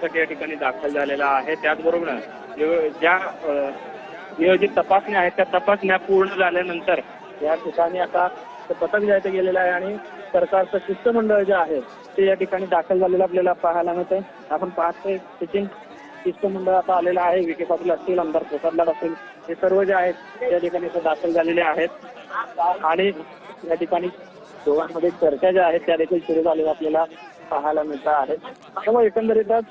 उपचारासाठी या ठिकाणी दाखल झालेला आहे। त्याचबरोबर ज्या नियोजित तपासण्या आहेत त्या तपासण्या पूर्ण झाल्यानंतर या ठिकाणी आता पथक जे आहे ते गेलेलं आहे आणि सरकारचं शिष्टमंडळ जे आहे ते या ठिकाणी दाखल झालेलं आपल्याला पाहायला मिळतंय। आपण पाहतोय सचिन शिष्टमंडळ आता आलेलं आहे। विखे पाटील असतील, आमदार प्रसाद लाड असतील, हे सर्व जे आहेत त्या ठिकाणी दाखल झालेले आहेत आणि या ठिकाणी दोघांमध्ये चर्चा ज्या आहेत त्या देखील सुरू झालेल्या आपल्याला पाहायला मिळत आहेत। त्यामुळे एकंदरीतच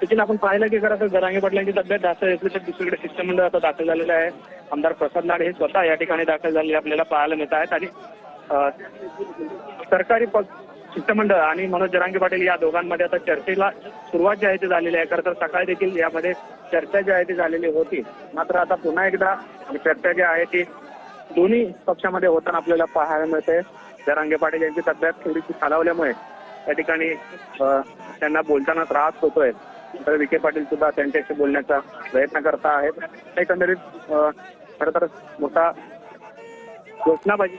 सचिन आपण पाहिलं की खरं तर जरांगे पाटलांची तब्येत ढासळली असली तर दुसरीकडे शिष्टमंडळ आता दाखल झालेलं आहे। आमदार प्रसाद लाड हे स्वतः या ठिकाणी दाखल झालेले आपल्याला पाहायला मिळत आहेत आणि सरकारी शिष्टमंडळ आणि मनोज जरांगे पाटील या दोघांमध्ये आता चर्चेला सुरुवात जी आहे ती झालेली आहे। खरं तर सकाळी देखील यामध्ये चर्चा जी आहे ती झालेली होती, मात्र आता पुन्हा एकदा चर्चा जी आहे ती दोन्ही पक्षामध्ये होताना आपल्याला पाहायला मिळते। जरांगे पाटील यांची तब्येत थोडीशी खालावल्यामुळे या ठिकाणी त्यांना बोलताना त्रास होतोय, तर विखे पाटील सुद्धा त्यांच्याशी बोलण्याचा प्रयत्न करता आहेत। एकंदरीत खरं तर मोठा घोषणाबाजी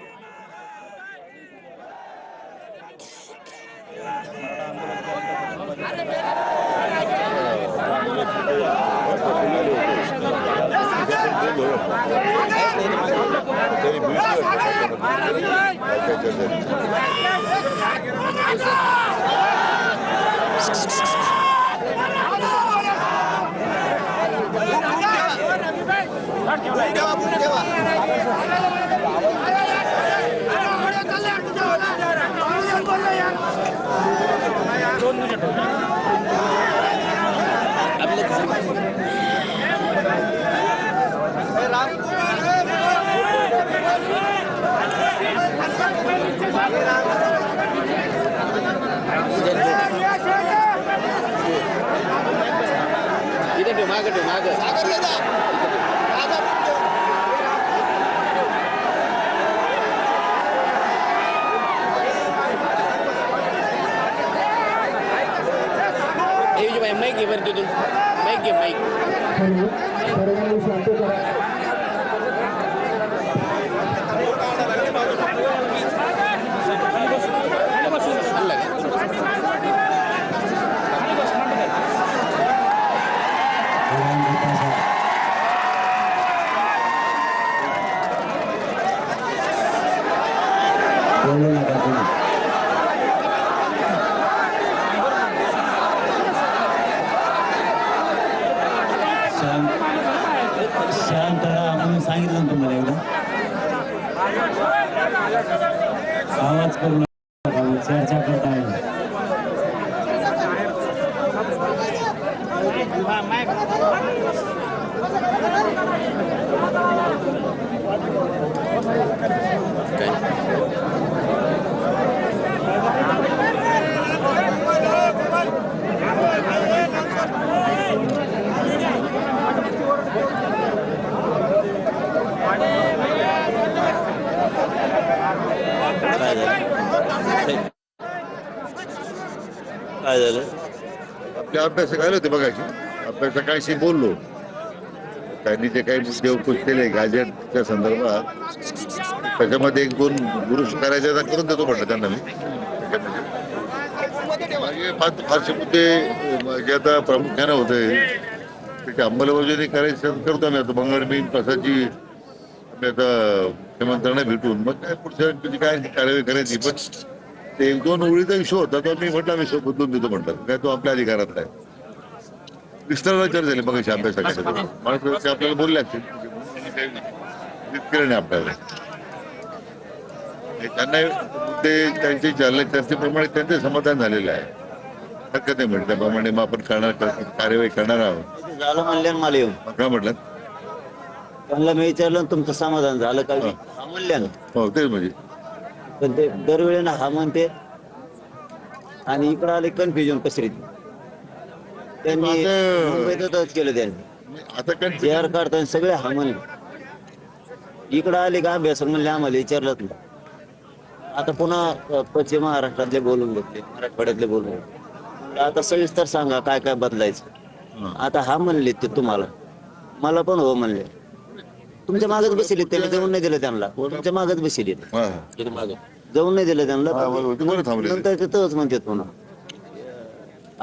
शांत राहा म्हणून सांगितलं ना तुम्हाला एकदा। आवाज करू नका, चर्चा करता आहे। काय झालं? आपल्या अभ्यास काय होते बघायची अभ्यास काहीशी बोललो, त्यांनी जे काही मुद्दे उपस्थित गाजेटच्या संदर्भात त्याच्यामध्ये एक दोन दुरुस्त करायचे करून देतो म्हटलं त्यांना मी। फारसे मुद्दे जे आता प्रामुख्याने होते त्याची अंमलबजावणी करायची करतो आम्ही। आता बंगाल प्रसादची आम्ही आता मुख्यमंत्र्यांना भेटून मग काय पुढच्या काय कार्यवाही करायची, पण ते एक दोन ओळीचा विषय होता तो मी म्हटलं विषय बदलून देतो म्हटलं, काय तो आपल्या अधिकारात नाही। विस्ताराला चर्चा झाली मग अभ्यासाकडे माणसं आपल्याला बोलले असतील केलं नाही आपल्याला। त्यांना मुद्दे त्यांचे चालले चर्चेप्रमाणे त्यांचे समाधान झालेलं आहे, हरकत नाही म्हटलं त्याप्रमाणे मग आपण करणार कार्यवाही करणार आहोत। झालं म्हणले मला येऊन काय म्हटलं त्यांना मी विचारलं तुमचं समाधान झालं का म्हणल्यानं? हो तेच म्हणजे पण ते दरवेळेला हा म्हणते आणि इकडं आले कन्फ्युजन पसरीत। त्यांनी मुंबईतच केलं, त्यांनी आता जे आर काढताना सगळे हा म्हणले, इकडं आले का अभ्यास म्हणले आम्हाला विचारलं नाही। आता पुन्हा पश्चिम महाराष्ट्रातले बोलून घेतले, मराठवाड्यातले बोलून घेतले। आता सविस्तर सांगा काय काय बदलायचं। आता हा म्हणले ते तुम्हाला, मला पण हो म्हणले। तुमच्या मागच बसले, त्यांनी जाऊन नाही दिलं त्यांना, तुमच्या मागच बसले माग जाऊन नाही दिलं त्यांना, नंतर तिथंच म्हणतात पुन्हा